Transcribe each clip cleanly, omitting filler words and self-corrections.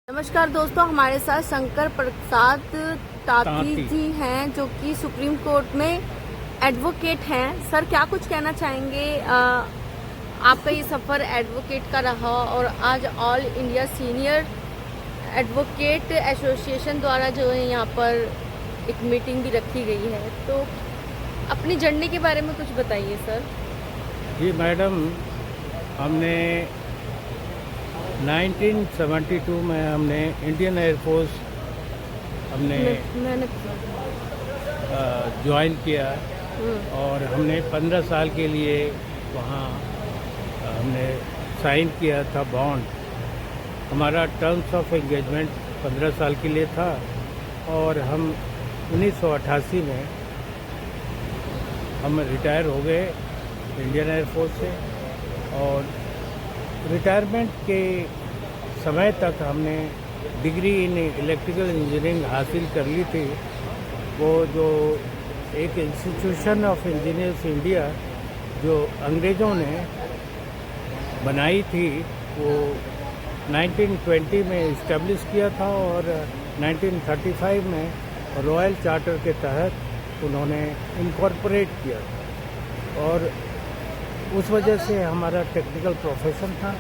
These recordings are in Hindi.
नमस्कार दोस्तों, हमारे साथ शंकर प्रसाद ताती जी हैं जो कि सुप्रीम कोर्ट में एडवोकेट हैं। सर, क्या कुछ कहना चाहेंगे? आपका ये सफ़र एडवोकेट का रहा और आज all India senior advocate association द्वारा जो है यहाँ पर एक मीटिंग भी रखी गई है, तो अपनी जर्नी के बारे में कुछ बताइए सर। जी मैडम, हमने 1972 में हमने इंडियन एयरफोर्स हमने मैंने ज्वाइन किया और हमने 15 साल के लिए वहाँ हमने साइन किया था बॉन्ड। हमारा टर्म्स ऑफ एंगेजमेंट 15 साल के लिए था और हम 1988 में हम रिटायर हो गए इंडियन एयरफोर्स से। और रिटायरमेंट के समय तक हमने डिग्री इन इलेक्ट्रिकल इंजीनियरिंग हासिल कर ली थी। वो जो एक इंस्टीट्यूशन ऑफ इंजीनियर्स इंडिया जो अंग्रेज़ों ने बनाई थी, वो 1920 में इस्टेब्लिश किया था और 1935 में रॉयल चार्टर के तहत उन्होंने इनकॉर्पोरेट किया था। और उस वजह से हमारा टेक्निकल प्रोफेशन था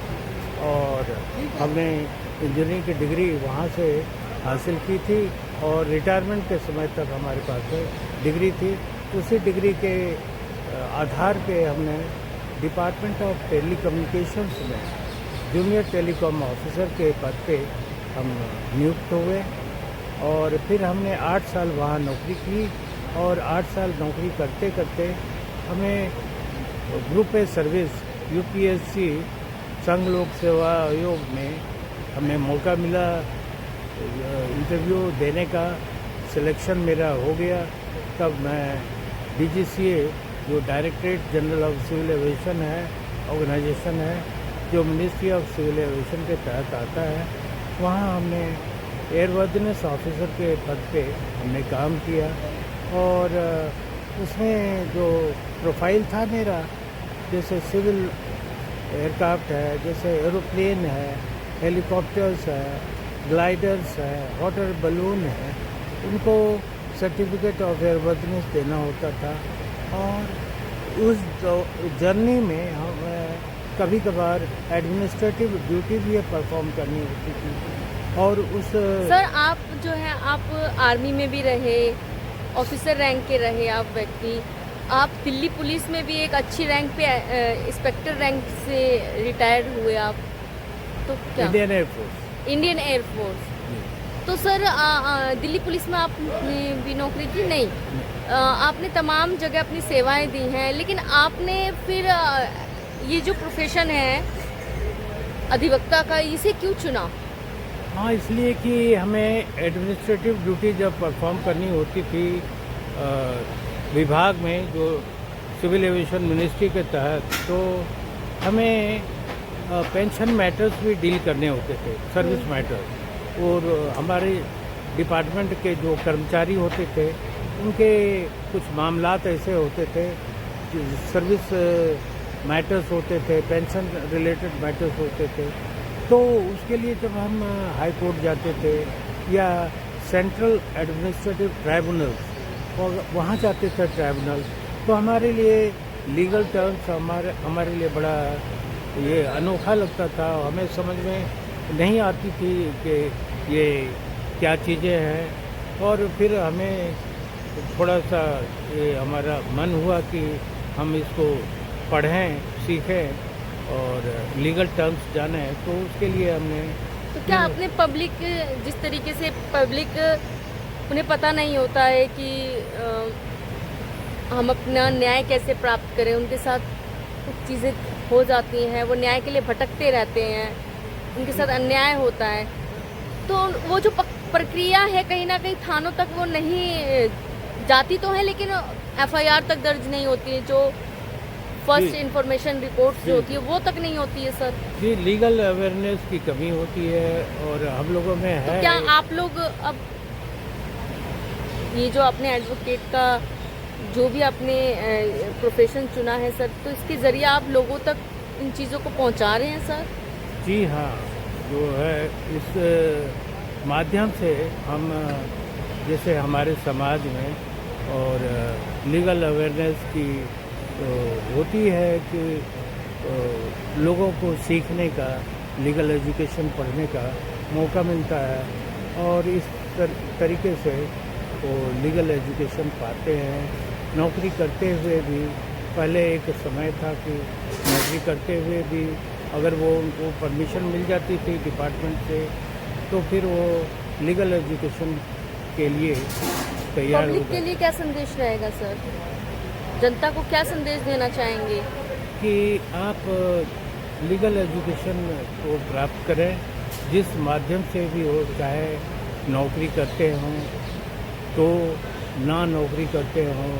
और हमने इंजीनियरिंग की डिग्री वहाँ से हासिल की थी और रिटायरमेंट के समय तक हमारे पास डिग्री थी। उसी डिग्री के आधार पे हमने डिपार्टमेंट ऑफ टेलीकम्युनिकेशंस में जूनियर टेलीकॉम ऑफिसर के पद पे हम नियुक्त हुए और फिर हमने 8 साल वहाँ नौकरी की और 8 साल नौकरी करते करते हमें ग्रुप ए सर्विस यूपीएससी संघ लोक सेवा आयोग में हमें मौका मिला इंटरव्यू देने का। सिलेक्शन मेरा हो गया। तब मैं डीजीसीए जो directorate general of civil aviation है, ऑर्गेनाइजेशन है जो मिनिस्ट्री ऑफ सिविल एविएशन के तहत आता है, वहाँ हमने एयरवर्दीनेस ऑफिसर के पद पे हमने काम किया। और उसमें जो प्रोफाइल था मेरा, जैसे सिविल एयरक्राफ्ट है, जैसे एरोप्लेन है, हेलीकॉप्टर्स है, ग्लाइडर्स है, वाटर बलून है, उनको सर्टिफिकेट ऑफ एयरवर्दीनेस देना होता था। और उस जर्नी में हम कभी कभार एडमिनिस्ट्रेटिव ड्यूटी भी परफॉर्म करनी होती थी। और उस सर, आप जो है आप आर्मी में भी रहे, ऑफिसर रैंक के रहे आप व्यक्ति। आप दिल्ली पुलिस में भी एक अच्छी रैंक पे इंस्पेक्टर रैंक से रिटायर हुए आप, तो क्या इंडियन एयरफोर्स। Indian air force. तो सर दिल्ली पुलिस में आपने भी नौकरी की? नहीं। आपने तमाम जगह अपनी सेवाएं दी हैं, लेकिन आपने फिर ये जो प्रोफेशन है अधिवक्ता का, इसे क्यों चुना? हाँ, इसलिए कि हमें एडमिनिस्ट्रेटिव ड्यूटी जब परफॉर्म करनी होती थी विभाग में, जो सिविल एविएशन मिनिस्ट्री के तहत, तो हमें पेंशन मैटर्स भी डील करने होते थे, सर्विस मैटर्स। और हमारे डिपार्टमेंट के जो कर्मचारी होते थे उनके कुछ मामलात ऐसे होते थे, सर्विस मैटर्स होते थे, पेंशन रिलेटेड मैटर्स होते थे। तो उसके लिए जब हम हाई कोर्ट जाते थे या सेंट्रल एडमिनिस्ट्रेटिव ट्राइब्यूनल और वहाँ जाते थे ट्राइब्यूनल, तो हमारे लिए लीगल टर्म्स हमारे लिए बड़ा ये अनोखा लगता था। हमें समझ में नहीं आती थी कि ये क्या चीज़ें हैं। और फिर हमें थोड़ा सा ये हमारा मन हुआ कि हम इसको पढ़ें, सीखें और लीगल टर्म्स जाने, तो उसके लिए हमने। तो क्या आपने पब्लिक, जिस तरीके से पब्लिक उन्हें पता नहीं होता है कि हम अपना न्याय कैसे प्राप्त करें, उनके साथ कुछ चीज़ें हो जाती हैं, वो न्याय के लिए भटकते रहते हैं, उनके साथ अन्याय होता है, तो वो जो प्रक्रिया है कहीं ना कहीं थानों तक वो नहीं जाती तो है, लेकिन एफआईआर तक दर्ज नहीं होती है। जो फर्स्ट इंफॉर्मेशन रिपोर्ट जो होती है वो तक नहीं होती है सर। जी, लीगल अवेयरनेस की कमी होती है और हम लोगों में है। तो क्या आप लोग अब ये जो आपने एडवोकेट का जो भी आपने प्रोफेशन चुना है सर, तो इसके ज़रिए आप लोगों तक इन चीज़ों को पहुंचा रहे हैं सर? जी हाँ, जो है इस माध्यम से हम जैसे हमारे समाज में और लीगल अवेयरनेस की होती है कि लोगों को सीखने का, लीगल एजुकेशन पढ़ने का मौका मिलता है और इस तरीके से वो लीगल एजुकेशन पाते हैं। नौकरी करते हुए भी पहले एक समय था कि नौकरी करते हुए भी अगर वो उनको परमिशन मिल जाती थी डिपार्टमेंट से तो फिर वो लीगल एजुकेशन के लिए तैयार पब्लिक हो के लिए क्या संदेश रहेगा सर? जनता को क्या संदेश देना चाहेंगे? कि आप लीगल एजुकेशन को प्राप्त करें, जिस माध्यम से भी हो, चाहे नौकरी करते हों तो ना नौकरी करते हों,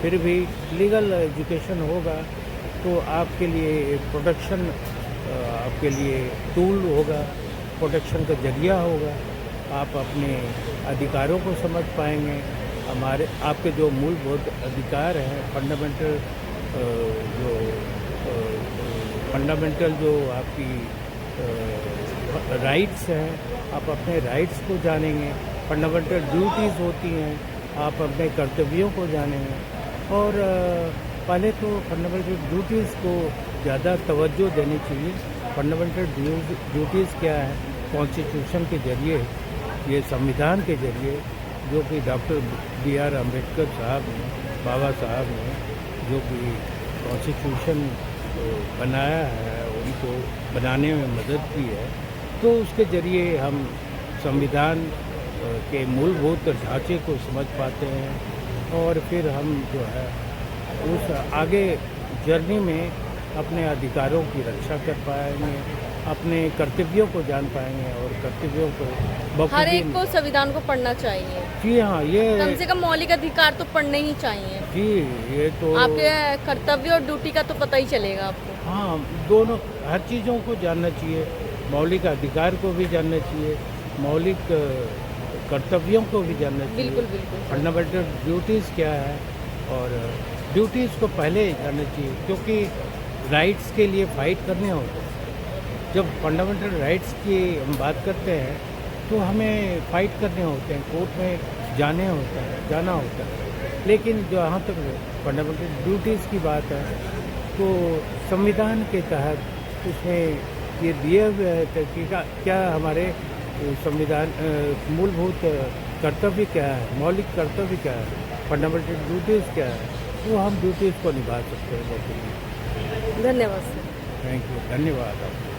फिर भी लीगल एजुकेशन होगा तो आपके लिए एक प्रोटेक्शन, आपके लिए टूल होगा, प्रोटेक्शन का जरिया होगा। आप अपने अधिकारों को समझ पाएंगे। हमारे आपके जो मूलभूत अधिकार हैं, फंडामेंटल जो आपकी राइट्स हैं, आप अपने राइट्स को जानेंगे। फंडामेंटल ड्यूटीज़ होती हैं, आप अपने कर्तव्यों को जानेंगे। और पहले तो फंडामेंटल ड्यूटीज़ को ज़्यादा तवज्जो देनी चाहिए। फंडामेंटल ड्यूटीज़ क्या है? कॉन्स्टिट्यूशन के जरिए, ये संविधान के जरिए, जो कि डॉक्टर B.R. अम्बेडकर साहब ने, बाबा साहब ने जो कि कॉन्स्टिट्यूशन बनाया है, उनको बनाने में मदद की है, तो उसके जरिए हम संविधान के मूलभूत ढांचे को समझ पाते हैं और फिर हम जो है उस आगे जर्नी में अपने अधिकारों की रक्षा कर पाएंगे, अपने कर्तव्यों को जान पाएंगे और कर्तव्यों को हर बखूबी। एक को संविधान को पढ़ना चाहिए। जी हाँ, ये कम से कम मौलिक अधिकार तो पढ़ने ही चाहिए। जी, ये तो आपके कर्तव्य और ड्यूटी का तो पता ही चलेगा आपको। हाँ, दोनों हर चीज़ों को जानना चाहिए। मौलिक अधिकार को भी जानना चाहिए, मौलिक कर्तव्यों को भी जानना चाहिए। बिल्कुल बिल्कुल। फंडामेंटल ड्यूटीज़ क्या है और ड्यूटीज़ को पहले ही जानना चाहिए, क्योंकि राइट्स के लिए फाइट करने होते हैं। जब फंडामेंटल राइट्स की हम बात करते हैं तो हमें फाइट करने होते हैं, कोर्ट में जाना होता है। लेकिन जहाँ तक फंडामेंटल ड्यूटीज़ की बात है तो संविधान के तहत उसमें ये दिए हुए है कि क्या हमारे संविधान मूलभूत कर्तव्य क्या है, मौलिक कर्तव्य क्या है, फंडामेंटल ड्यूटीज़ क्या है, वो हम ड्यूटीज़ को निभा सकते हैं। धन्यवाद सर। थैंक यू, धन्यवाद आपका।